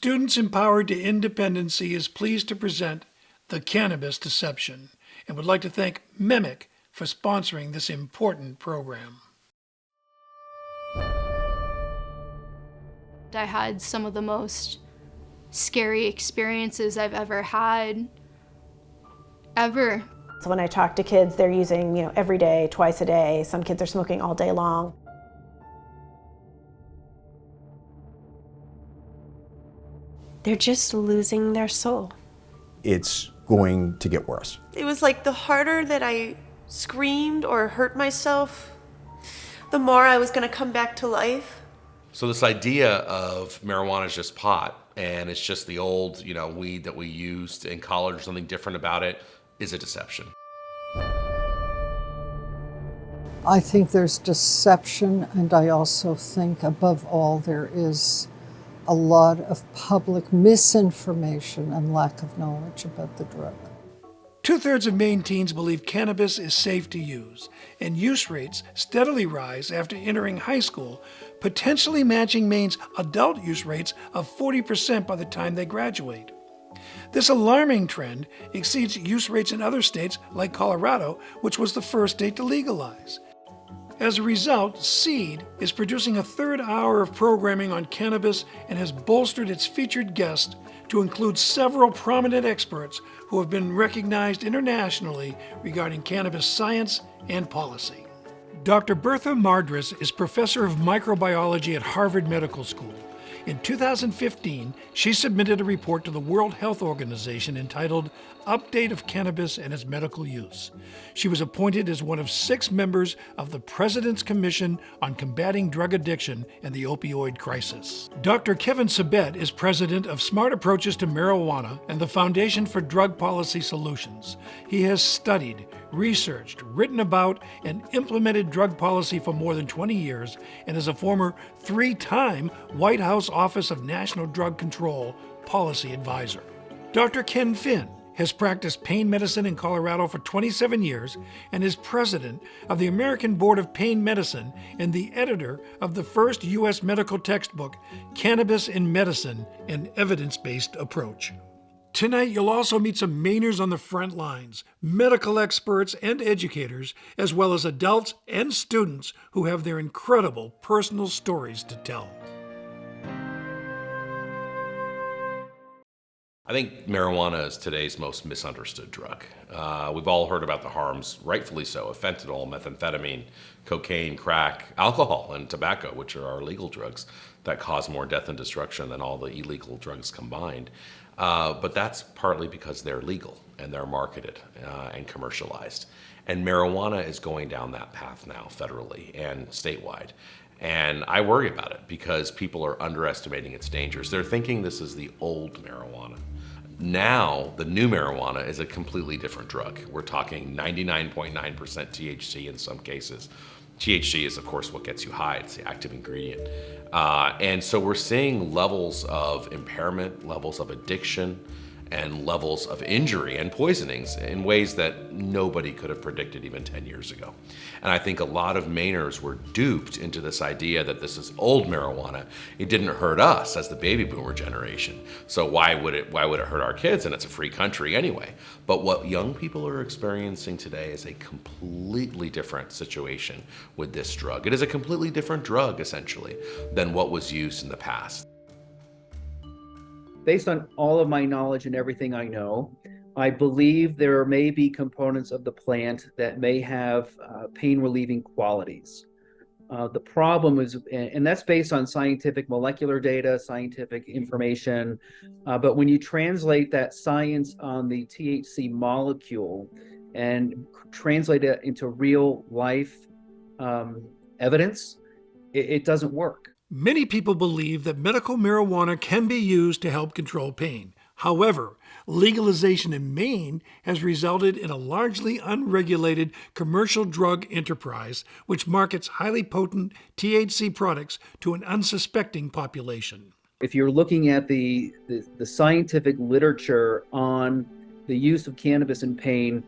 Students Empowered to Independency is pleased to present The Cannabis Deception and would like to thank Mimic for sponsoring this important program. I had some of the most scary experiences I've ever had, ever. So when I talk to kids, they're using, every day, twice a day. Some kids are smoking all day long. They're just losing their soul. It's going to get worse. It was like the harder that I screamed or hurt myself, the more I was going to come back to life. So this idea of marijuana is just pot and it's just the old, weed that we used in college or something different about it is a deception. I think there's deception, and I also think above all there is a lot of public misinformation and lack of knowledge about the drug. 2/3 of Maine teens believe cannabis is safe to use, and use rates steadily rise after entering high school, potentially matching Maine's adult use rates of 40% by the time they graduate. This alarming trend exceeds use rates in other states like Colorado, which was the first state to legalize. As a result, Seed is producing a third hour of programming on cannabis and has bolstered its featured guests to include several prominent experts who have been recognized internationally regarding cannabis science and policy. Dr. Bertha Mardris is professor of microbiology at Harvard Medical School. In 2015, she submitted a report to the World Health Organization entitled Update of Cannabis and Its Medical Use. She was appointed as one of 6 members of the President's Commission on Combating Drug Addiction and the Opioid Crisis. Dr. Kevin Sabet is president of Smart Approaches to Marijuana and the Foundation for Drug Policy Solutions. He has studied, researched, written about, and implemented drug policy for more than 20 years and is a former 3-time White House Office of National Drug Control policy advisor. Dr. Ken Finn has practiced pain medicine in Colorado for 27 years and is president of the American Board of Pain Medicine and the editor of the first U.S. medical textbook, Cannabis in Medicine, an Evidence-Based Approach. Tonight, you'll also meet some Mainers on the front lines, medical experts and educators, as well as adults and students who have their incredible personal stories to tell. I think marijuana is today's most misunderstood drug. We've all heard about the harms, rightfully so, of fentanyl, methamphetamine, cocaine, crack, alcohol, and tobacco, which are our legal drugs that cause more death and destruction than all the illegal drugs combined. But that's partly because they're legal and they're marketed and commercialized. And marijuana is going down that path now federally and statewide. And I worry about it because people are underestimating its dangers. They're thinking this is the old marijuana. Now, the new marijuana is a completely different drug. We're talking 99.9% THC in some cases. THC is, of course, what gets you high. It's the active ingredient. And so we're seeing levels of impairment, levels of addiction, and levels of injury and poisonings in ways that nobody could have predicted even 10 years ago. And I think a lot of Mainers were duped into this idea that this is old marijuana. It didn't hurt us as the baby boomer generation. So why would it hurt our kids? And it's a free country anyway. But what young people are experiencing today is a completely different situation with this drug. It is a completely different drug, essentially, than what was used in the past. Based on all of my knowledge and everything I know, I believe there may be components of the plant that may have pain relieving qualities. The problem is, and that's based on scientific molecular data, scientific information, but when you translate that science on the THC molecule and translate it into real life evidence, it doesn't work. Many people believe that medical marijuana can be used to help control pain. However, legalization in Maine has resulted in a largely unregulated commercial drug enterprise which markets highly potent THC products to an unsuspecting population. If you're looking at the scientific literature on the use of cannabis in pain,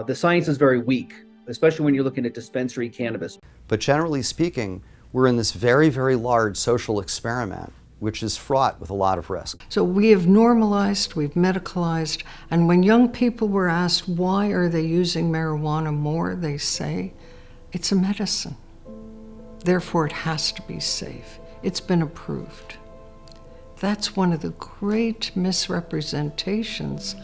the science is very weak, especially when you're looking at dispensary cannabis. But generally speaking, we're in this very, very large social experiment which is fraught with a lot of risk. So we have normalized, we've medicalized, and when young people were asked why are they using marijuana more, they say, it's a medicine. Therefore, it has to be safe. It's been approved. That's one of the great misrepresentations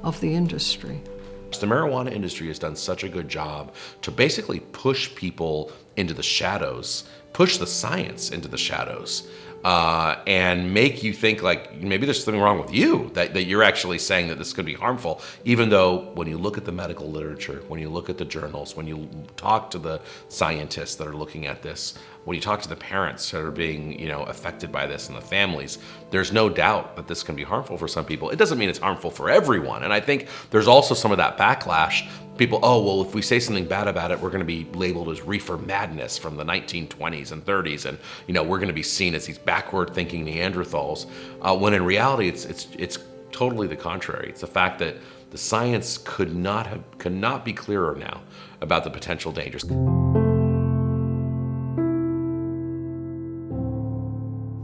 of the industry. The marijuana industry has done such a good job to basically push people into the shadows, push the science into the shadows, and make you think like maybe there's something wrong with you, that you're actually saying that this could be harmful, even though when you look at the medical literature, when you look at the journals, when you talk to the scientists that are looking at this, when you talk to the parents that are being, affected by this and the families, there's no doubt that this can be harmful for some people. It doesn't mean it's harmful for everyone. And I think there's also some of that backlash. People, oh, well, if we say something bad about it, we're going to be labeled as reefer madness from the 1920s and 30s. And, we're going to be seen as these backward thinking Neanderthals. When in reality, it's totally the contrary. It's the fact that the science could not be clearer now about the potential dangers.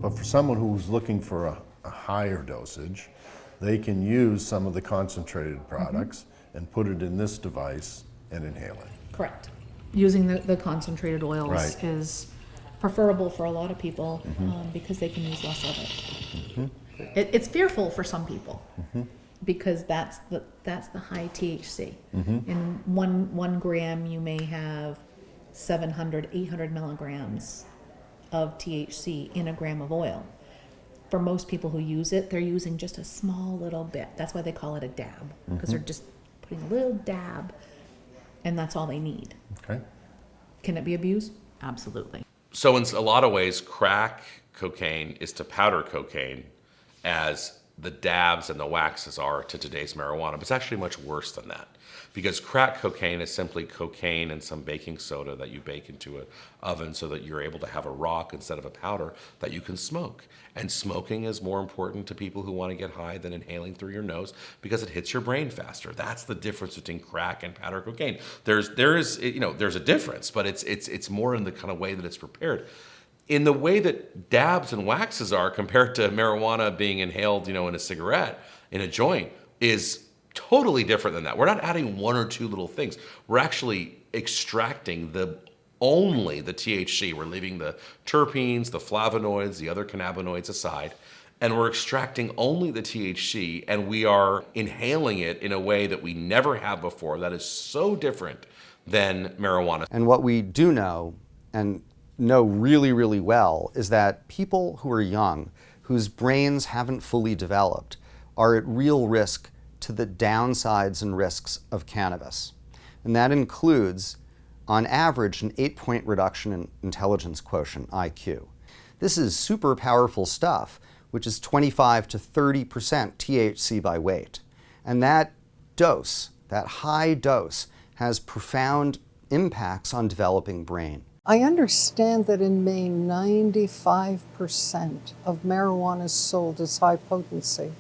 But for someone who's looking for a higher dosage, they can use some of the concentrated products and put it in this device and inhale it. Correct. Using the concentrated oils is preferable for a lot of people because they can use less of it. It's fearful for some people because that's the high THC. In one gram you may have 700, 800 milligrams of THC in a gram of oil. For most people who use it, they're using just a small little bit. That's why they call it a dab, because they're just putting a little dab, and that's all they need. Okay. Can it be abused? Absolutely. So in a lot of ways, crack cocaine is to powder cocaine as the dabs and the waxes are to today's marijuana, but it's actually much worse than that. Because crack cocaine is simply cocaine and some baking soda that you bake into an oven so that you're able to have a rock instead of a powder that you can smoke. And smoking is more important to people who want to get high than inhaling through your nose because it hits your brain faster. That's the difference between crack and powder cocaine. There's a difference, but it's more in the kind of way that it's prepared. In the way that dabs and waxes are compared to marijuana being inhaled, in a cigarette, in a joint, is totally different than that. We're not adding one or two little things. We're actually extracting only the THC. We're leaving the terpenes, the flavonoids, the other cannabinoids aside, and we're extracting only the THC, and we are inhaling it in a way that we never have before. That is so different than marijuana. And what we do know, and know really, really well, is that people who are young, whose brains haven't fully developed, are at real risk to the downsides and risks of cannabis. And that includes, on average, an 8-point reduction in intelligence quotient, IQ. This is super powerful stuff, which is 25 to 30% THC by weight. And that dose, that high dose, has profound impacts on developing brain. I understand that in Maine, 95% of marijuana sold is high potency.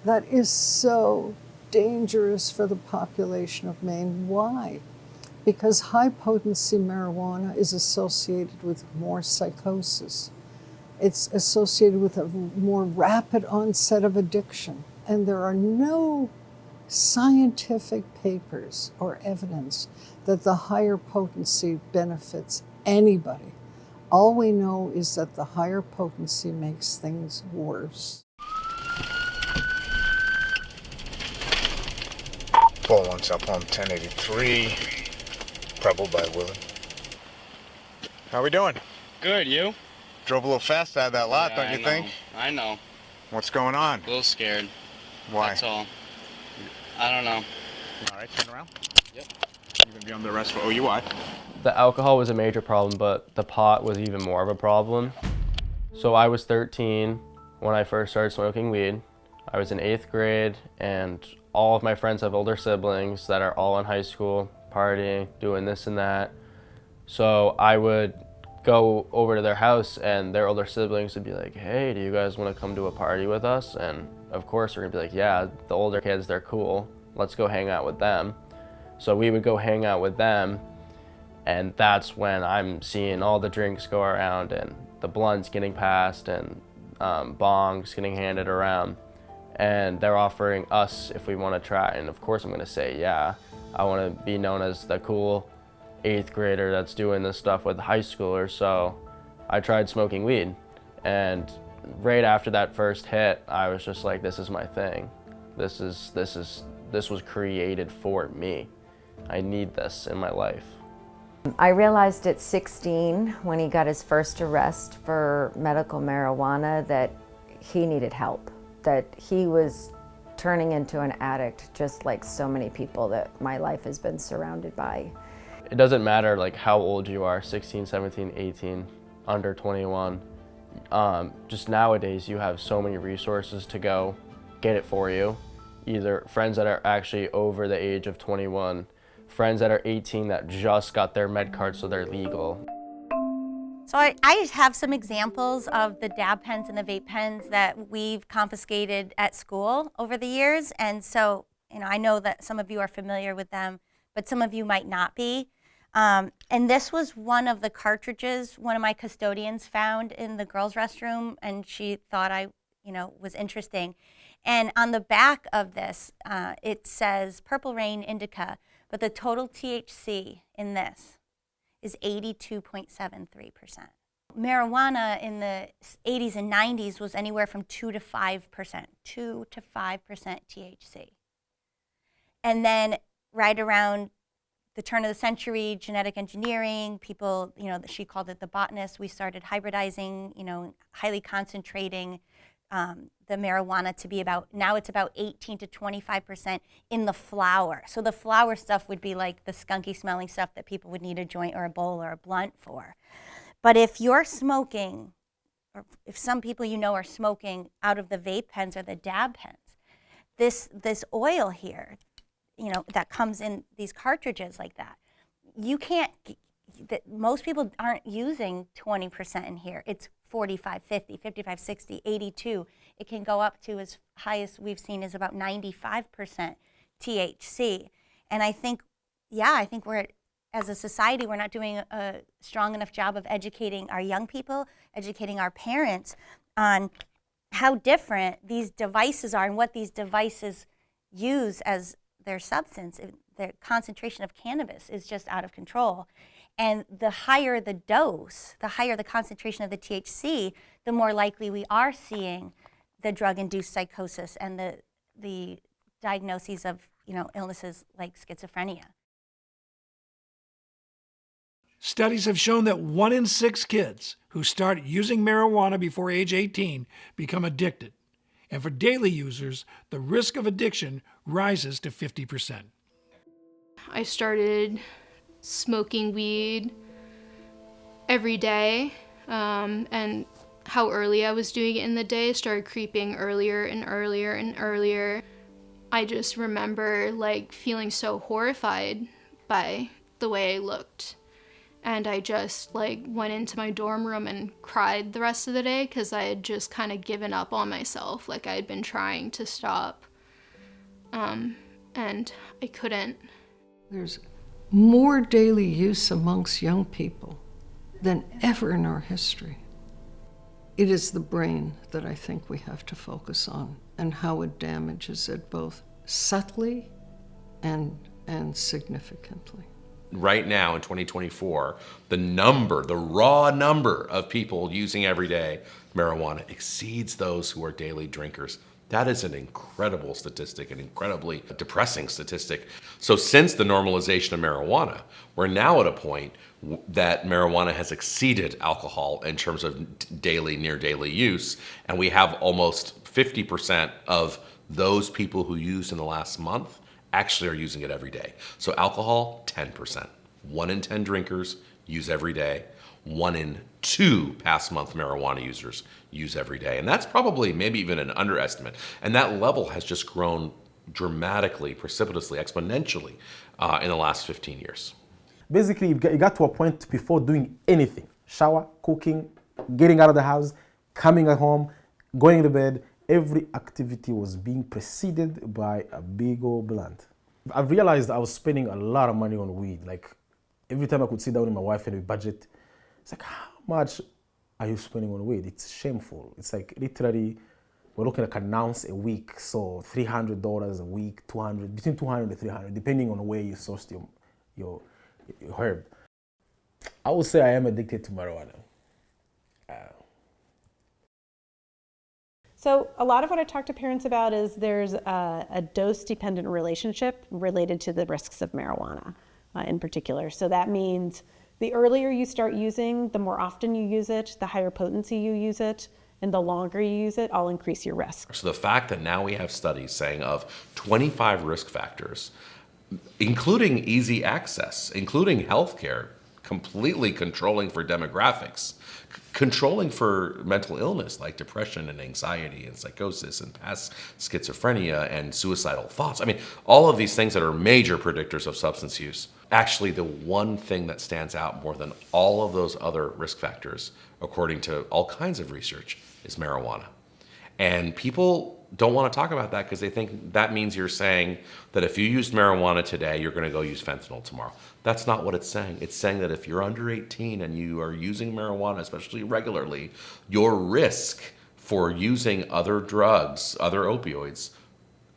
That is so dangerous for the population of Maine. Why? Because high potency marijuana is associated with more psychosis. It's associated with a more rapid onset of addiction. And there are no scientific papers or evidence that the higher potency benefits anybody. All we know is that the higher potency makes things worse. 401 South Palm 1083, Preble by Willard. How we doing? Good, you? Drove a little fast out of that lot, don't you think? I know. What's going on? A little scared. Why? That's all. I don't know. All right, turn around. Yep. You're gonna be under arrest for OUI. The alcohol was a major problem, but the pot was even more of a problem. So I was 13 when I first started smoking weed. I was in 8th grade, and all of my friends have older siblings that are all in high school, partying, doing this and that. So I would go over to their house, and their older siblings would be like, hey, do you guys want to come to a party with us? And of course we're gonna be like, yeah, the older kids, they're cool. Let's go hang out with them. So we would go hang out with them, and that's when I'm seeing all the drinks go around, and the blunts getting passed and bongs getting handed around. And they're offering us if we want to try. And of course I'm going to say, yeah, I want to be known as the cool 8th grader that's doing this stuff with high schoolers. So I tried smoking weed. And right after that first hit, I was just like, this is my thing. This was created for me. I need this in my life. I realized at 16, when he got his first arrest for medical marijuana, that he needed help, that he was turning into an addict, just like so many people that my life has been surrounded by. It doesn't matter like how old you are, 16, 17, 18, under 21. Just nowadays you have so many resources to go get it for you. Either friends that are actually over the age of 21, friends that are 18 that just got their med card so they're legal. So I have some examples of the dab pens and the vape pens that we've confiscated at school over the years. And so, I know that some of you are familiar with them, but some of you might not be. And this was one of the cartridges one of my custodians found in the girls' restroom, and she thought I, was interesting. And on the back of this, it says Purple Rain Indica, but the total THC in this is 82.73%. Marijuana in the 80s and 90s was anywhere from 2 to 5%, 2 to 5% THC. And then right around the turn of the century, genetic engineering, people, she called it the botanist, we started hybridizing, highly concentrating the marijuana to be about, now it's about 18 to 25% in the flower. So the flower stuff would be like the skunky smelling stuff that people would need a joint or a bowl or a blunt for. But if you're smoking, or if some people are smoking out of the vape pens or the dab pens, this oil here, that comes in these cartridges like that, most people aren't using 20% in here. It's 45, 50, 55, 60, 82. It can go up to as high as we've seen is about 95% THC. And I think we're, as a society, we're not doing a strong enough job of educating our young people, educating our parents on how different these devices are and what these devices use as their substance. The concentration of cannabis is just out of control. And the higher the dose, the higher the concentration of the THC, the more likely we are seeing the drug-induced psychosis and the diagnoses of illnesses like schizophrenia. Studies have shown that 1 in 6 kids who start using marijuana before age 18 become addicted. And for daily users, the risk of addiction rises to 50%. I started smoking weed every day, and how early I was doing it in the day started creeping earlier and earlier and earlier. I just remember feeling so horrified by the way I looked. And I just went into my dorm room and cried the rest of the day because I had just kind of given up on myself. I had been trying to stop, and I couldn't. There's more daily use amongst young people than ever in our history. It is the brain that I think we have to focus on and how it damages it both subtly and significantly. Right now in 2024, the raw number of people using everyday marijuana exceeds those who are daily drinkers. That is an incredible statistic, an incredibly depressing statistic. So since the normalization of marijuana, we're now at a point that marijuana has exceeded alcohol in terms of near daily use, and we have almost 50% of those people who used in the last month actually are using it every day. So alcohol, 10%. 1 in 10 drinkers use every day. 1 in 2 past month marijuana users use every day. And that's probably maybe even an underestimate. And that level has just grown dramatically, precipitously, exponentially in the last 15 years. Basically, you got to a point before doing anything. Shower, cooking, getting out of the house, coming at home, going to bed. Every activity was being preceded by a big old blunt. I've realized I was spending a lot of money on weed. Every time I could sit down with my wife and we budget, it's how much are you spending on weed? It's shameful. It's like literally, we're looking like an ounce a week, so $300 a week, between 200 and 300, depending on where you sourced your herb. I would say I am addicted to marijuana. So a lot of what I talk to parents about is there's a dose-dependent relationship related to the risks of marijuana in particular. So that means the earlier you start using, the more often you use it, the higher potency you use it, and the longer you use it, I'll increase your risk. So the fact that now we have studies saying of 25 risk factors, including easy access, including healthcare, completely controlling for demographics, controlling for mental illness like depression and anxiety and psychosis and past schizophrenia and suicidal thoughts. I mean, all of these things that are major predictors of substance use. Actually, the one thing that stands out more than all of those other risk factors, according to all kinds of research, is marijuana. And people don't want to talk about that because they think that means you're saying that if you used marijuana today, you're going to go use fentanyl tomorrow. That's not what it's saying. It's saying that if you're under 18 and you are using marijuana, especially regularly, your risk for using other drugs, other opioids,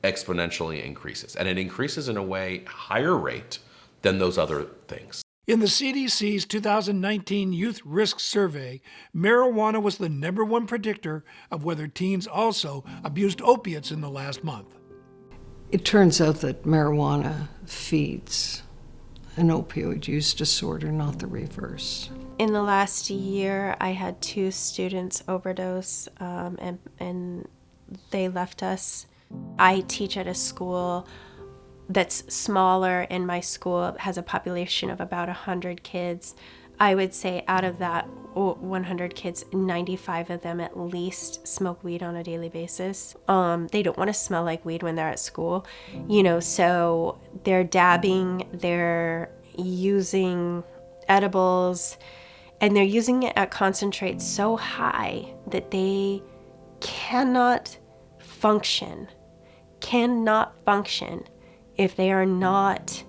exponentially increases. And it increases in a way higher rate than those other things. In the CDC's 2019 Youth Risk Survey, marijuana was the #1 predictor of whether teens also abused opiates in the last month. It turns out that marijuana feeds an opioid use disorder, not the reverse. In the last year, I had 2 students overdose, and they left us. I teach at a school that's smaller, and my school has a population of about 100 kids. I would say out of that 100 kids, 95 of them at least smoke weed on a daily basis. They don't want to smell like weed when they're at school, so they're dabbing, they're using edibles, and they're using it at concentrates so high that they cannot function if they are not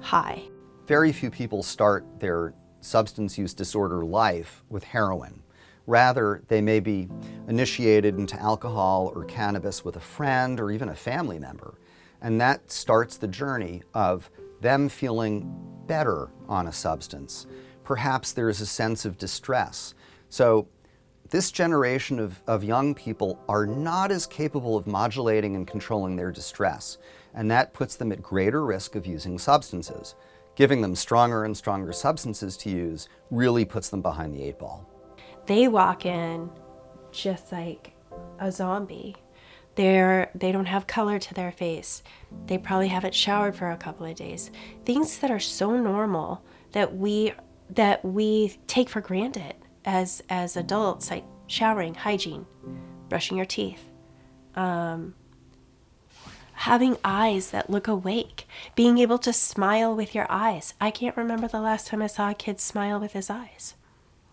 high. Very few people start their substance use disorder life with heroin. Rather, they may be initiated into alcohol or cannabis with a friend or even a family member. And that starts the journey of them feeling better on a substance. Perhaps there is a sense of distress. So this generation of young people are not as capable of modulating and controlling their distress, and that puts them at greater risk of using substances. Giving them stronger and stronger substances to use really puts them behind the 8 ball. They walk in just like a zombie. They don't have color to their face. They probably haven't showered for a couple of days. Things that are so normal that we take for granted as adults, like showering, hygiene, brushing your teeth, having eyes that look awake, being able to smile with your eyes. I can't remember the last time I saw a kid smile with his eyes.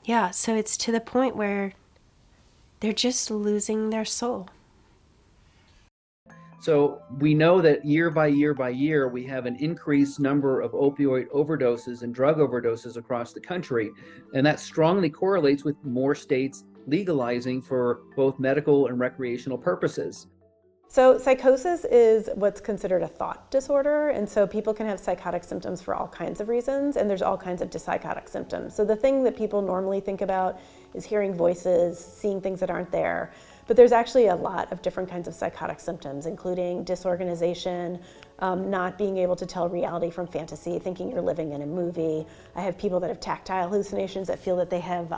Yeah, so it's to the point where they're just losing their soul. So we know that year by year by year, we have an increased number of opioid overdoses and drug overdoses across the country. And that strongly correlates with more states legalizing for both medical and recreational purposes. So psychosis is what's considered a thought disorder, and so people can have psychotic symptoms for all kinds of reasons, and there's all kinds of dyspsychotic symptoms. So the thing that people normally think about is hearing voices, seeing things that aren't there, but there's actually a lot of different kinds of psychotic symptoms, including disorganization, not being able to tell reality from fantasy, thinking you're living in a movie. I have people that have tactile hallucinations that feel that they have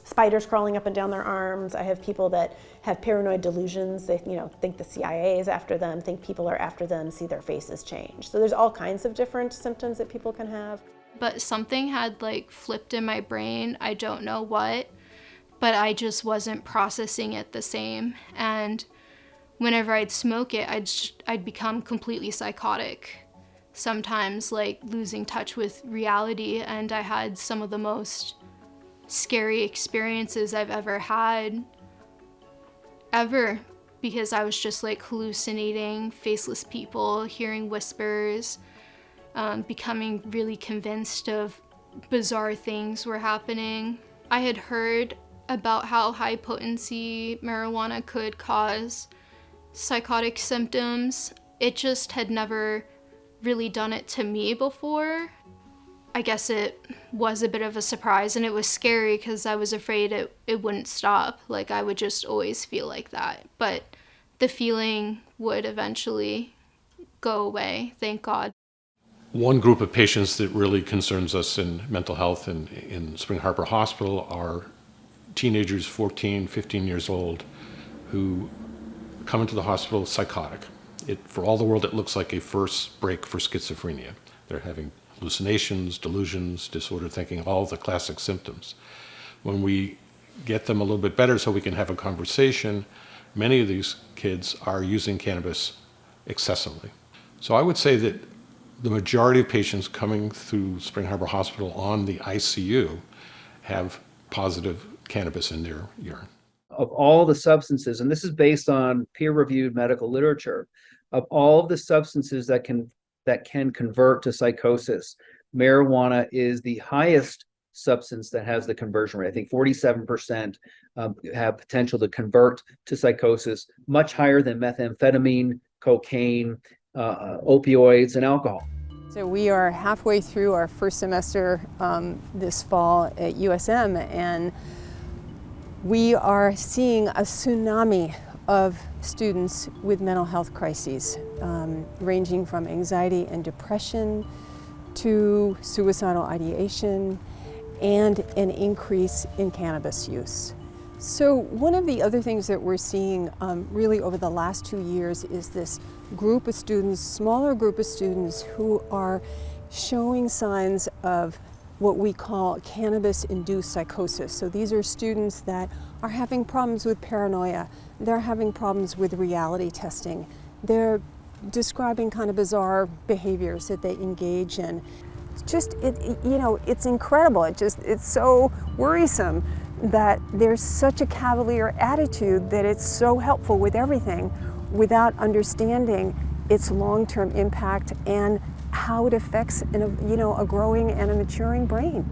spiders crawling up and down their arms. I have people that have paranoid delusions. They think the CIA is after them, think people are after them, see their faces change. So there's all kinds of different symptoms that people can have. But something had flipped in my brain. I don't know what, but I just wasn't processing it the same. And whenever I'd smoke it, I'd become completely psychotic. Sometimes losing touch with reality, and I had some of the most scary experiences I've ever had, because I was just hallucinating faceless people, hearing whispers, becoming really convinced of bizarre things were happening. I had heard about how high potency marijuana could cause psychotic symptoms. It just had never really done it to me before. I guess it was a bit of a surprise, and it was scary because I was afraid it wouldn't stop. Like, I would just always feel like that. But the feeling would eventually go away, thank God. One group of patients that really concerns us in mental health in Spring Harbor Hospital are teenagers, 14, 15 years old, who come into the hospital psychotic. For all the world, it looks like a first break for schizophrenia. They're having hallucinations, delusions, disordered thinking, all the classic symptoms. When we get them a little bit better so we can have a conversation, many of these kids are using cannabis excessively. So I would say that the majority of patients coming through Spring Harbor Hospital on the ICU have positive cannabis in their urine. Of all the substances, and this is based on peer-reviewed medical literature, of all of the substances that can convert to psychosis, marijuana is the highest substance that has the conversion rate. I think 47% have potential to convert to psychosis, much higher than methamphetamine, cocaine, opioids, and alcohol. So we are halfway through our first semester this fall at USM, and we are seeing a tsunami of students with mental health crises, ranging from anxiety and depression to suicidal ideation and an increase in cannabis use. So one of the other things that we're seeing really over the last 2 years is this group of students, smaller group of students who are showing signs of what we call cannabis-induced psychosis. So these are students that are having problems with paranoia. They're having problems with reality testing. They're describing kind of bizarre behaviors that they engage in. It's incredible. It's so worrisome that there's such a cavalier attitude that it's so helpful with everything without understanding its long-term impact and how it affects a growing and a maturing brain.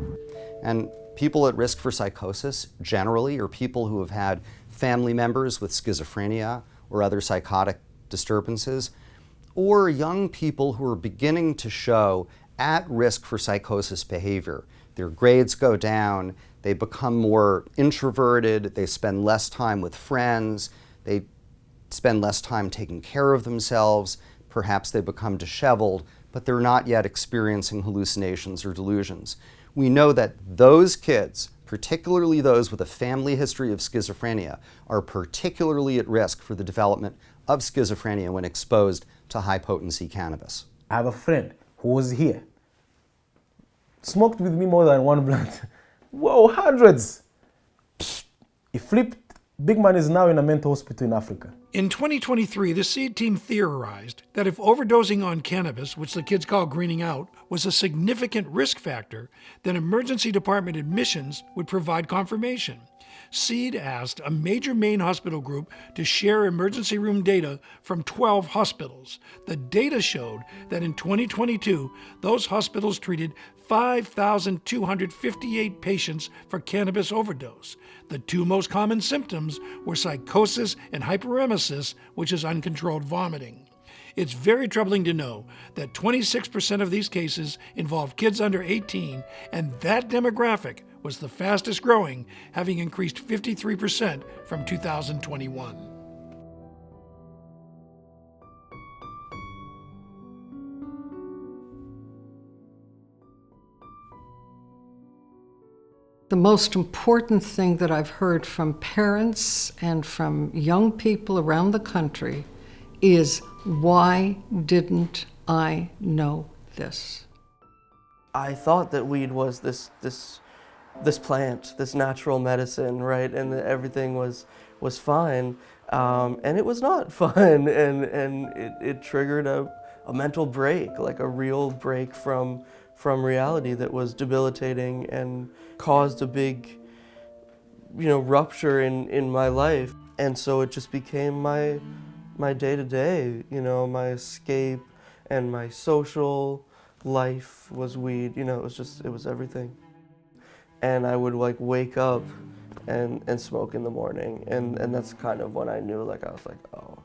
And people at risk for psychosis generally are people who have had family members with schizophrenia or other psychotic disturbances, or young people who are beginning to show at risk for psychosis behavior. Their grades go down, they become more introverted, they spend less time with friends, they spend less time taking care of themselves, perhaps they become disheveled, but they're not yet experiencing hallucinations or delusions. We know that those kids, particularly those with a family history of schizophrenia, are particularly at risk for the development of schizophrenia when exposed to high-potency cannabis. I have a friend who was here, smoked with me more than one blunt. Whoa, hundreds! He flipped. Big man is now in a mental hospital in Africa. In 2023, the SEED team theorized that if overdosing on cannabis, which the kids call greening out, was a significant risk factor, then emergency department admissions would provide confirmation. SEED asked a major Maine hospital group to share emergency room data from 12 hospitals. The data showed that in 2022, those hospitals treated 5,258 patients for cannabis overdose. The two most common symptoms were psychosis and hyperemesis, which is uncontrolled vomiting. It's very troubling to know that 26% of these cases involved kids under 18, and that demographic was the fastest growing, having increased 53% from 2021. The most important thing that I've heard from parents and from young people around the country is, why didn't I know this? I thought that weed was this plant, this natural medicine, right? And that everything was fine. And it was not fun. And it triggered a mental break, like a real break from reality that was debilitating and caused a big, rupture in my life. And so it just became my day-to-day, my escape, and my social life was weed. It was everything. And I would wake up and smoke in the morning. And that's kind of when I knew, like, I was like, oh,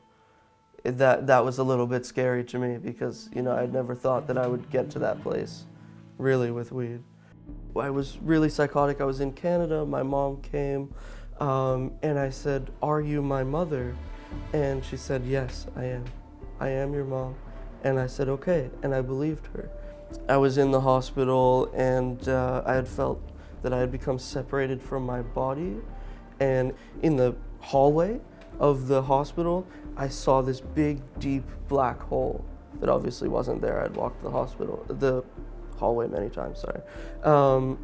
that was a little bit scary to me because, you know, I'd never thought that I would get to that place, really, with weed. I was really psychotic. I was in Canada, my mom came, and I said, "Are you my mother?" And she said, "Yes, I am. I am your mom." And I said, "Okay," and I believed her. I was in the hospital and I had felt that I had become separated from my body. And in the hallway of the hospital, I saw this big, deep black hole that obviously wasn't there. I'd walked the hallway many times, sorry.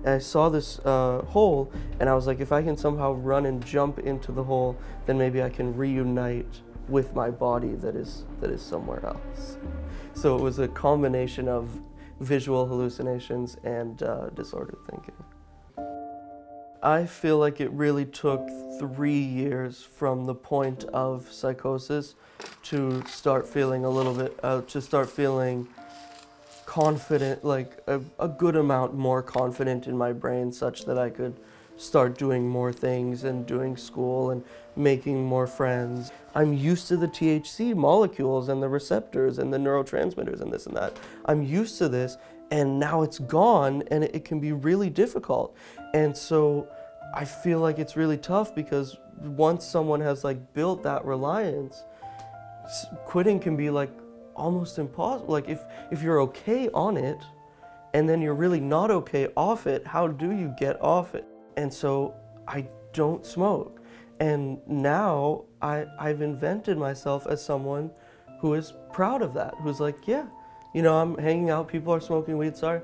I saw this hole and I was like, if I can somehow run and jump into the hole, then maybe I can reunite with my body that is somewhere else. So it was a combination of visual hallucinations and disordered thinking. I feel like it really took 3 years from the point of psychosis to start feeling a little bit, to start feeling confident, like a good amount more confident in my brain, such that I could start doing more things and doing school and making more friends. I'm used to the THC molecules and the receptors and the neurotransmitters and this and that. I'm used to this, and now it's gone, and it can be really difficult. And so I feel like it's really tough because once someone has like built that reliance, quitting can be like almost impossible. Like if you're okay on it and then you're really not okay off it, how do you get off it? And so I don't smoke. And now I've invented myself as someone who is proud of that, who's like, yeah, you know, I'm hanging out, people are smoking weed, sorry,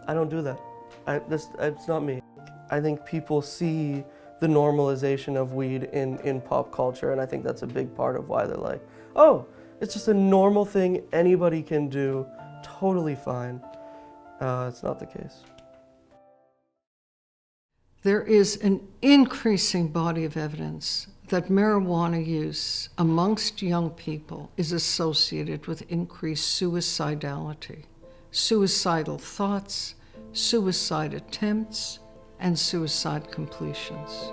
I don't do that. It's not me. I think people see the normalization of weed in pop culture, and I think that's a big part of why they're like, oh, it's just a normal thing anybody can do, totally fine. It's not the case. There is an increasing body of evidence that marijuana use amongst young people is associated with increased suicidality, suicidal thoughts, suicide attempts, and suicide completions.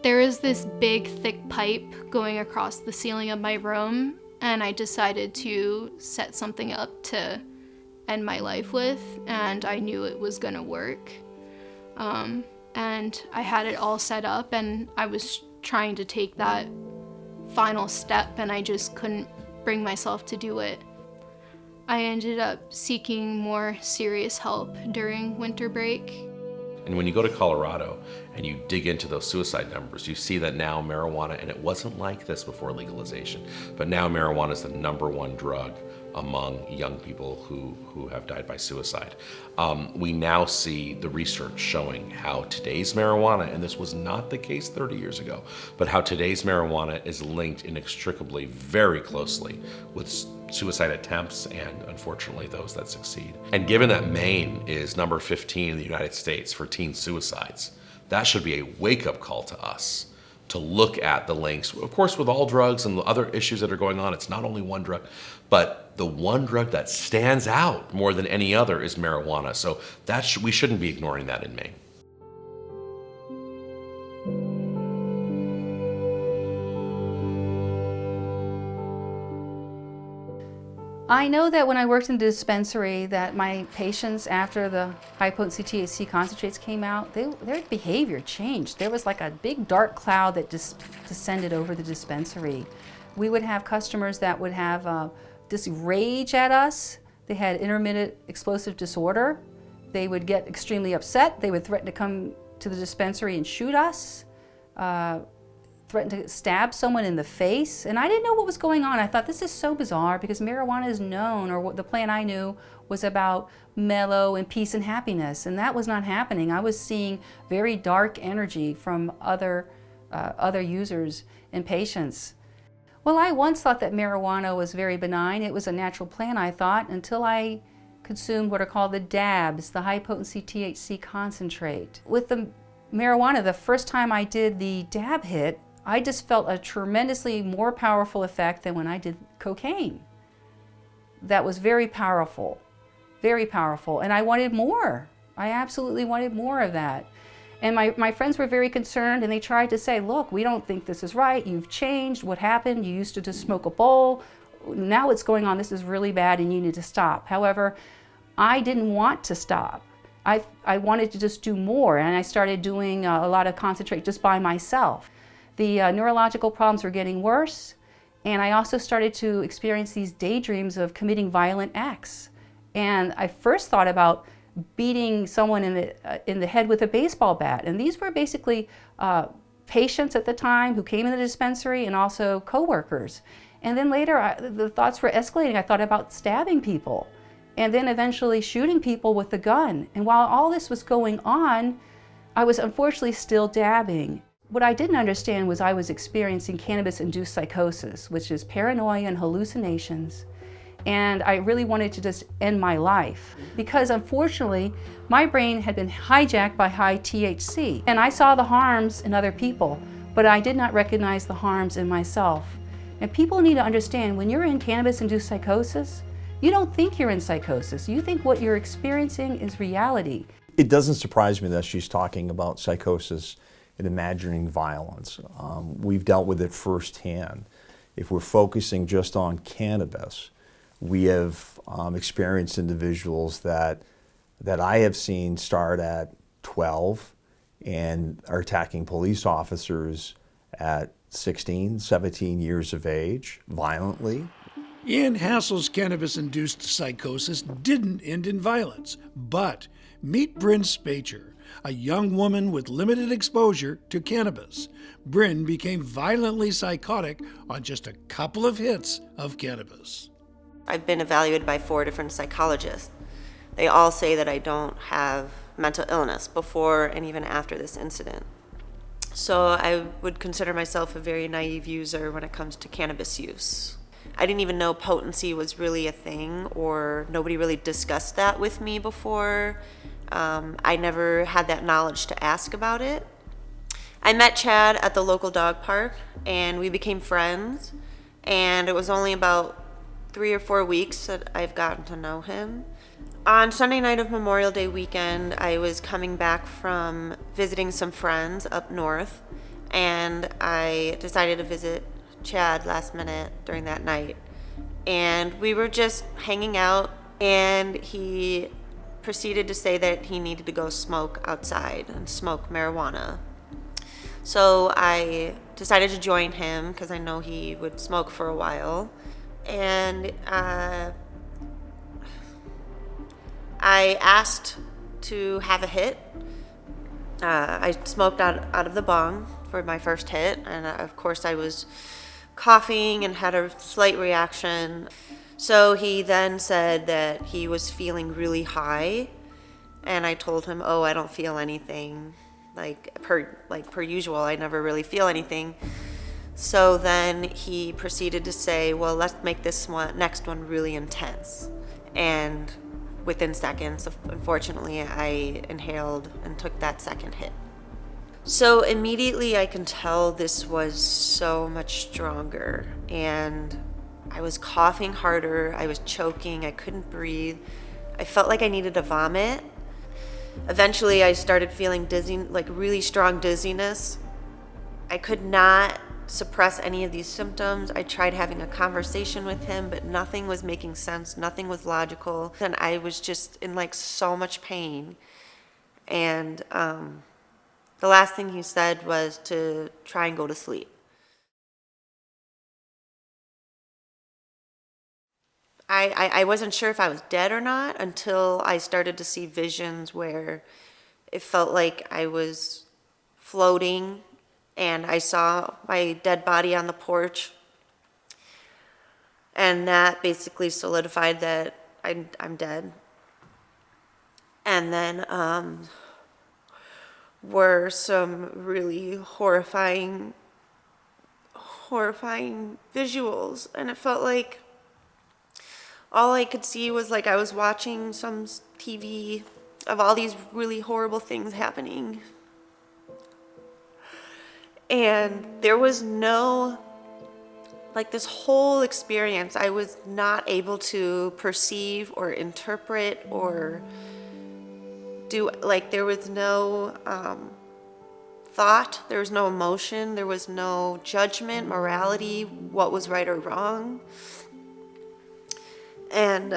There is this big, thick pipe going across the ceiling of my room, and I decided to set something up to end my life with, and I knew it was gonna work. And I had it all set up, and I was trying to take that final step, and I just couldn't bring myself to do it. I ended up seeking more serious help during winter break. And when you go to Colorado and you dig into those suicide numbers, you see that now marijuana, and it wasn't like this before legalization, but now marijuana is the #1 drug among young people who have died by suicide. We now see the research showing how today's marijuana, and this was not the case 30 years ago, but how today's marijuana is linked inextricably, very closely with suicide attempts and, unfortunately, those that succeed. And given that Maine is number 15 in the United States for teen suicides, that should be a wake-up call to us to look at the links. Of course, with all drugs and the other issues that are going on, it's not only one drug, but the one drug that stands out more than any other is marijuana. So we shouldn't be ignoring that in Maine. I know that when I worked in the dispensary that my patients, after the high-potency THC concentrates came out, their behavior changed. There was like a big dark cloud that just descended over the dispensary. We would have customers that would have this rage at us. They had intermittent explosive disorder. They would get extremely upset. They would threaten to come to the dispensary and shoot us. Threatened to stab someone in the face, and I didn't know what was going on. I thought, this is so bizarre, because marijuana is known, or what the plant I knew was about mellow and peace and happiness, and that was not happening. I was seeing very dark energy from other users and patients. Well, I once thought that marijuana was very benign. It was a natural plant, I thought, until I consumed what are called the DABs, the high-potency THC concentrate. With the marijuana, the first time I did the dab hit, I just felt a tremendously more powerful effect than when I did cocaine. That was very powerful, and I wanted more. I absolutely wanted more of that. And my friends were very concerned, and they tried to say, look, we don't think this is right, you've changed, what happened, you used to just smoke a bowl, now what's going on, this is really bad and you need to stop. However, I didn't want to stop. I wanted to just do more, and I started doing a lot of concentrate just by myself. The neurological problems were getting worse, and I also started to experience these daydreams of committing violent acts. And I first thought about beating someone in the head with a baseball bat, and these were basically patients at the time who came in the dispensary and also coworkers. And then later, the thoughts were escalating. I thought about stabbing people, and then eventually shooting people with a gun. And while all this was going on, I was unfortunately still dabbing. What I didn't understand was I was experiencing cannabis-induced psychosis, which is paranoia and hallucinations. And I really wanted to just end my life because unfortunately, my brain had been hijacked by high THC. And I saw the harms in other people, but I did not recognize the harms in myself. And people need to understand, when you're in cannabis-induced psychosis, you don't think you're in psychosis. You think what you're experiencing is reality. It doesn't surprise me that she's talking about psychosis and imagining violence. We've dealt with it firsthand. If we're focusing just on cannabis, we have experienced individuals that I have seen start at 12 and are attacking police officers at 16, 17 years of age, violently. Ian Hassel's cannabis-induced psychosis didn't end in violence, but meet Bryn Spacher, a young woman with limited exposure to cannabis. Bryn became violently psychotic on just a couple of hits of cannabis. I've been evaluated by 4 different psychologists. They all say that I don't have mental illness before and even after this incident. So I would consider myself a very naive user when it comes to cannabis use. I didn't even know potency was really a thing, or nobody really discussed that with me before. I never had that knowledge to ask about it. I met Chad at the local dog park, and we became friends, and it was only about 3 or 4 weeks that I've gotten to know him. On Sunday night of Memorial Day weekend, I was coming back from visiting some friends up north, and I decided to visit Chad last minute during that night. And we were just hanging out, and he proceeded to say that he needed to go smoke outside and smoke marijuana. So I decided to join him because I know he would smoke for a while. And I asked to have a hit. I smoked out of the bong for my first hit, and of course I was coughing and had a slight reaction. So he then said that he was feeling really high, and I told him, oh, I don't feel anything. Like per usual, I never really feel anything. So then he proceeded to say, well, let's make this next one really intense. And within seconds, unfortunately, I inhaled and took that second hit. So immediately I can tell this was so much stronger, and I was coughing harder, I was choking, I couldn't breathe. I felt like I needed to vomit. Eventually I started feeling dizzy, like really strong dizziness. I could not suppress any of these symptoms. I tried having a conversation with him, but nothing was making sense, nothing was logical, and I was just in like so much pain. And the last thing he said was to try and go to sleep. I wasn't sure if I was dead or not until I started to see visions where it felt like I was floating, and I saw my dead body on the porch, and that basically solidified that I'm dead. And then were some really horrifying visuals, and it felt like all I could see was like I was watching some TV of all these really horrible things happening. And there was no, like this whole experience, I was not able to perceive or interpret or do, like there was no thought, there was no emotion, there was no judgment, morality, what was right or wrong. And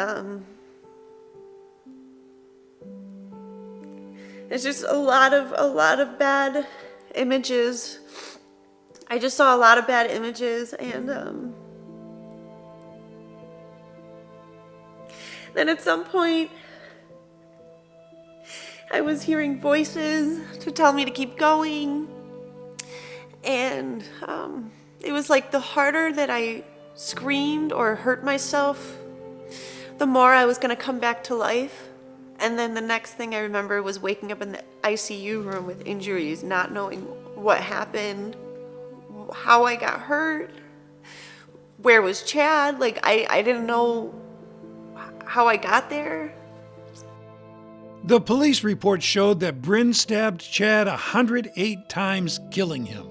it's just a lot of bad images. I just saw a lot of bad images, and then at some point I was hearing voices to tell me to keep going, and it was like the harder that I screamed or hurt myself, the more I was gonna come back to life. And then the next thing I remember was waking up in the ICU room with injuries, not knowing what happened, how I got hurt, where was Chad, like I didn't know how I got there. The police report showed that Bryn stabbed Chad 108 times, killing him.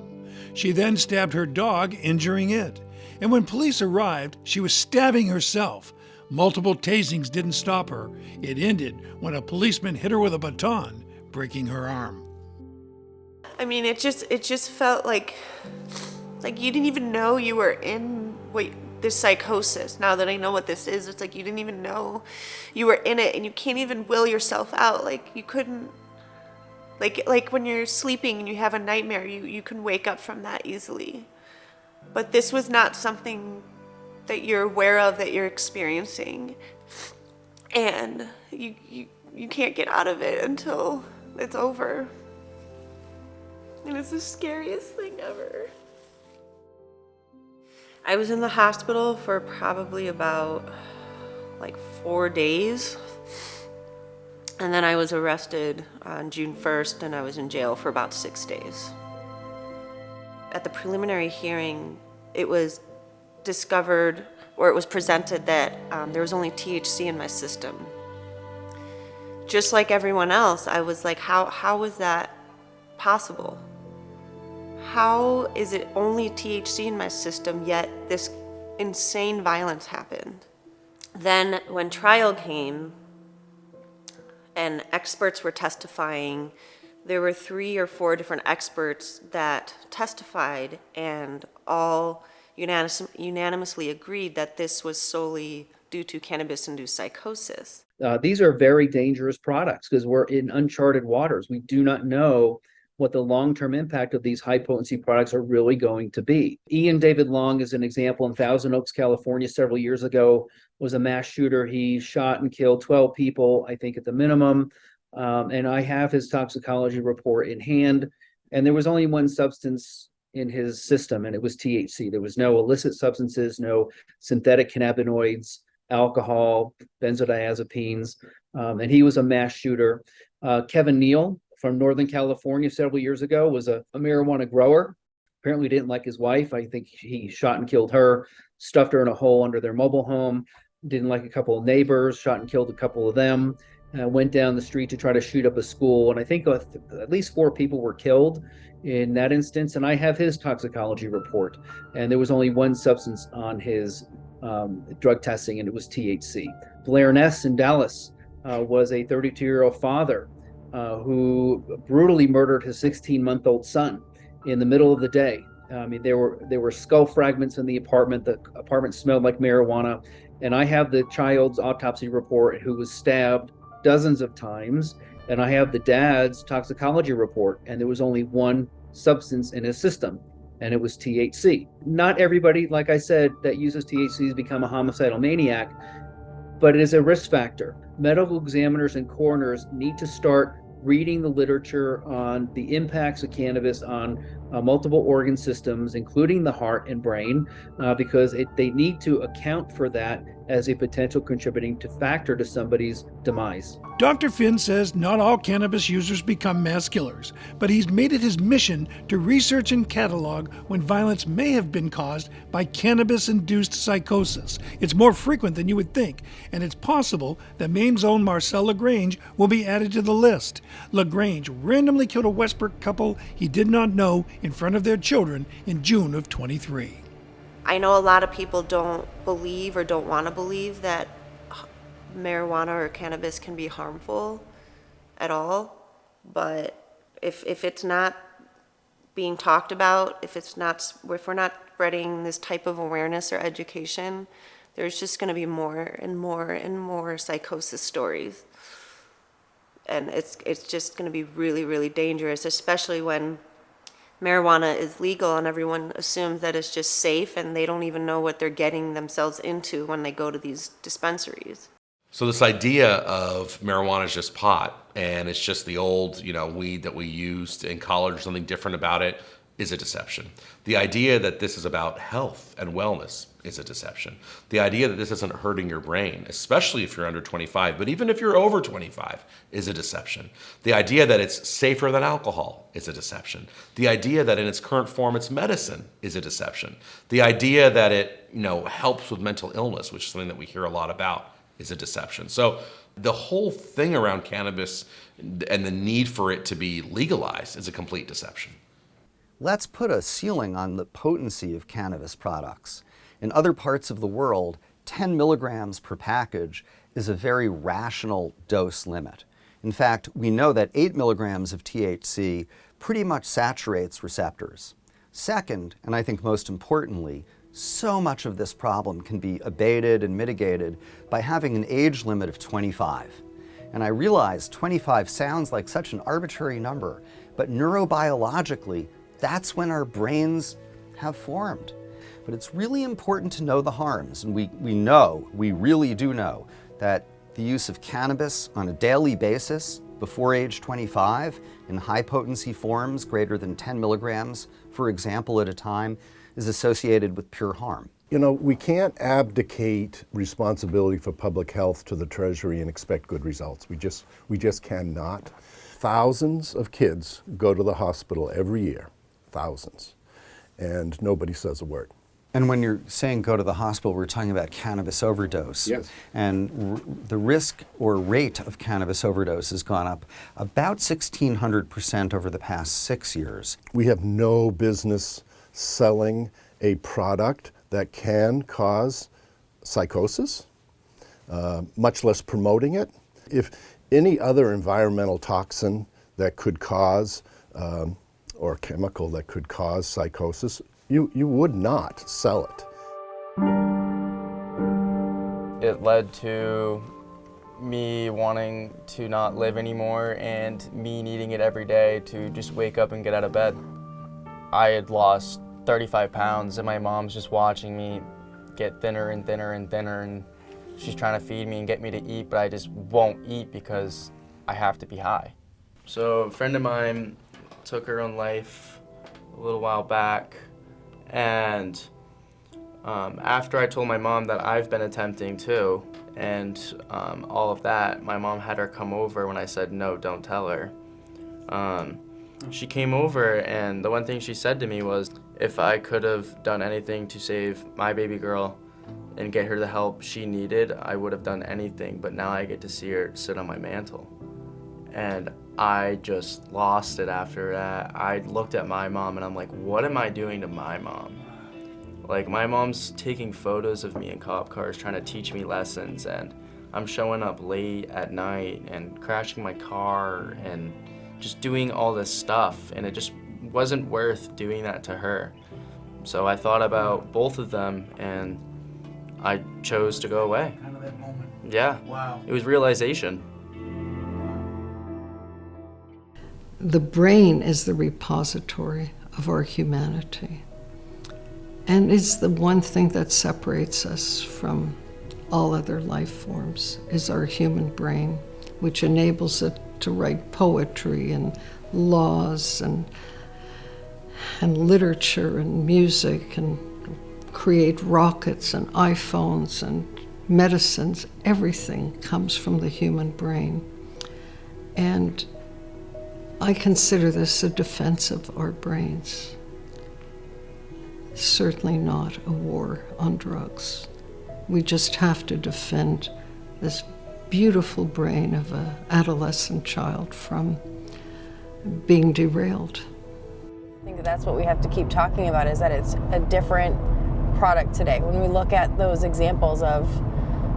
She then stabbed her dog, injuring it. And when police arrived, she was stabbing herself. Multiple tasings didn't stop her. It ended when a policeman hit her with a baton, breaking her arm. I mean, it just felt like you didn't even know you were in this psychosis. Now that I know what this is, it's like you didn't even know you were in it, and you can't even will yourself out. Like you couldn't, like when you're sleeping and you have a nightmare, you can wake up from that easily. But this was not something that you're aware of, that you're experiencing, and you can't get out of it until it's over. And it's the scariest thing ever. I was in the hospital for probably about 4 days, and then I was arrested on June 1st, and I was in jail for about 6 days. At the preliminary hearing, it was discovered, or it was presented, that there was only THC in my system. Just like everyone else, I was like, how is that possible? How is it only THC in my system, yet this insane violence happened? Then when trial came and experts were testifying, there were 3 or 4 different experts that testified, and all unanimously agreed that this was solely due to cannabis-induced psychosis. These are very dangerous products because we're in uncharted waters. We do not know what the long-term impact of these high-potency products are really going to be. Ian David Long is an example in Thousand Oaks, California, several years ago, was a mass shooter. He shot and killed 12 people, I think at the minimum. And I have his toxicology report in hand. And there was only one substance in his system, and it was THC. There was no illicit substances, no synthetic cannabinoids, alcohol, benzodiazepines, and he was a mass shooter. Kevin Neal from Northern California several years ago was a marijuana grower. Apparently didn't like his wife. I think he shot and killed her, stuffed her in a hole under their mobile home, didn't like a couple of neighbors, shot and killed a couple of them, went down the street to try to shoot up a school. And I think at least 4 people were killed in that instance. And I have his toxicology report. And there was only one substance on his drug testing, and it was THC. Blair Ness in Dallas was a 32-year-old father who brutally murdered his 16-month-old son in the middle of the day. I mean, there were skull fragments in the apartment. The apartment smelled like marijuana. And I have the child's autopsy report, who was stabbed dozens of times. And I have the dad's toxicology report, and there was only one substance in his system, and it was THC. Not everybody, like I said, that uses THC has become a homicidal maniac, but it is a risk factor. Medical examiners and coroners need to start reading the literature on the impacts of cannabis on multiple organ systems, including the heart and brain, because they need to account for that as a potential contributing factor to somebody's demise. Dr. Finn says not all cannabis users become mass killers, but he's made it his mission to research and catalog when violence may have been caused by cannabis-induced psychosis. It's more frequent than you would think, and it's possible that Maine's own Marcel LaGrange will be added to the list. LaGrange randomly killed a Westbrook couple he did not know in front of their children in June of 23. I know a lot of people don't believe or don't want to believe that marijuana or cannabis can be harmful at all, but if it's not being talked about, if we're not spreading this type of awareness or education, there's just going to be more and more and more psychosis stories. And it's just going to be really, really dangerous, especially when marijuana is legal and everyone assumes that it's just safe and they don't even know what they're getting themselves into when they go to these dispensaries. So this idea of marijuana is just pot and it's just the old, weed that we used in college or something different about it is a deception. The idea that this is about health and wellness is a deception. The idea that this isn't hurting your brain, especially if you're under 25, but even if you're over 25, is a deception. The idea that it's safer than alcohol is a deception. The idea that in its current form it's medicine is a deception. The idea that it, helps with mental illness, which is something that we hear a lot about, is a deception. So the whole thing around cannabis and the need for it to be legalized is a complete deception. Let's put a ceiling on the potency of cannabis products. In other parts of the world, 10 milligrams per package is a very rational dose limit. In fact, we know that 8 milligrams of THC pretty much saturates receptors. Second, and I think most importantly, so much of this problem can be abated and mitigated by having an age limit of 25. And I realize 25 sounds like such an arbitrary number, but neurobiologically, that's when our brains have formed. But it's really important to know the harms, and we really do know, that the use of cannabis on a daily basis before age 25 in high potency forms greater than 10 milligrams, for example, at a time, is associated with pure harm. We can't abdicate responsibility for public health to the Treasury and expect good results. We just cannot. Thousands of kids go to the hospital every year, thousands, and nobody says a word. And when you're saying go to the hospital, we're talking about cannabis overdose. Yes. And the risk or rate of cannabis overdose has gone up about 1,600% over the past 6 years. We have no business selling a product that can cause psychosis, much less promoting it. If any other environmental toxin that could cause, or chemical that could cause psychosis, you would not sell it. It led to me wanting to not live anymore and me needing it every day to just wake up and get out of bed. I had lost 35 pounds and my mom's just watching me get thinner and thinner and thinner, and she's trying to feed me and get me to eat, but I just won't eat because I have to be high. So a friend of mine took her own life a little while back, and after I told my mom that I've been attempting too, and all of that, my mom had her come over when I said, no, don't tell her. She came over, and the one thing she said to me was, if I could have done anything to save my baby girl and get her the help she needed, I would have done anything, but now I get to see her sit on my mantle. And I just lost it after that. I looked at my mom and I'm like, what am I doing to my mom? Like, my mom's taking photos of me in cop cars trying to teach me lessons, and I'm showing up late at night and crashing my car and just doing all this stuff, and it just wasn't worth doing that to her. So I thought about both of them and I chose to go away. Kind of that moment. Yeah. Wow. It was realization. The brain is the repository of our humanity, and it's the one thing that separates us from all other life forms, is our human brain, which enables it to write poetry and laws and literature and music and create rockets and iPhones and medicines. Everything comes from the human brain. And I consider this a defense of our brains. Certainly not a war on drugs. We just have to defend this beautiful brain of an adolescent child from being derailed. think that's what we have to keep talking about, is that it's a different product today. When we look at those examples of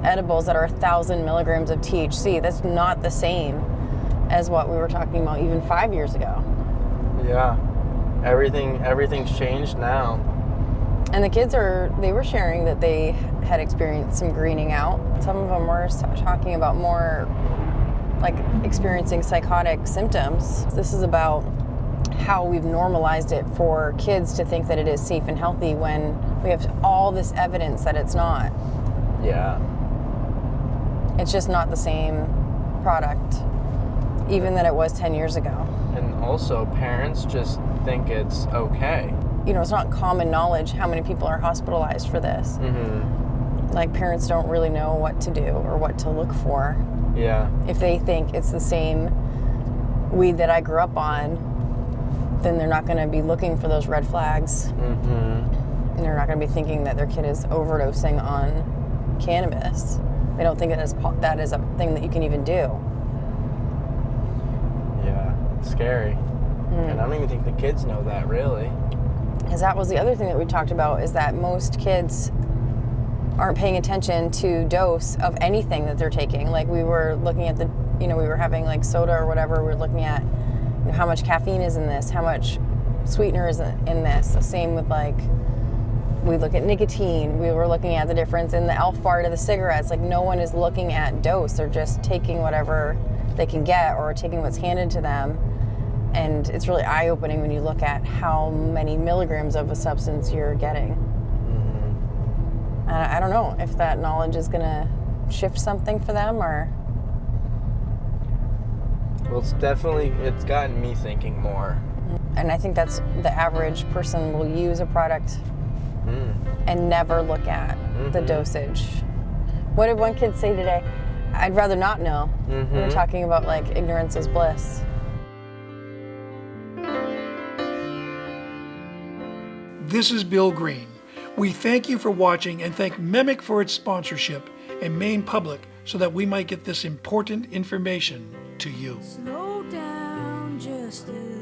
edibles that are 1,000 milligrams of THC, that's not the same as what we were talking about even 5 years ago. Yeah, everything's changed now. And the kids they were sharing that they had experienced some greening out. Some of them were talking about more like experiencing psychotic symptoms. This is about how we've normalized it for kids to think that it is safe and healthy when we have all this evidence that it's not. Yeah. It's just not the same product, even than it was 10 years ago. And also, parents just think it's okay. You know, it's not common knowledge how many people are hospitalized for this. Mm-hmm. Like, parents don't really know what to do or what to look for. Yeah. If they think it's the same weed that I grew up on, then they're not going to be looking for those red flags. Mm-hmm. And they're not going to be thinking that their kid is overdosing on cannabis. They don't think that is a thing that you can even do. Yeah, it's scary. And I don't even think the kids know that, really. Because that was the other thing that we talked about, is that most kids aren't paying attention to dose of anything that they're taking. Like, we were looking at we were having like soda or whatever, we were looking at how much caffeine is in this, how much sweetener is in this. The same with like, we look at nicotine, we were looking at the difference in the Elf bar to the cigarettes. Like, no one is looking at dose, they're just taking whatever they can get or taking what's handed to them. And it's really eye-opening when you look at how many milligrams of a substance you're getting. Mm-hmm. And I don't know if that knowledge is gonna shift something for them, or... Well, it's gotten me thinking more. And I think that's the average person will use a product and never look at the dosage. What did one kid say today? I'd rather not know. Mm-hmm. We were talking about like ignorance is bliss. This is Bill Green. We thank you for watching and thank Mimic for its sponsorship and Maine Public so that we might get this important information to you. Slow down just a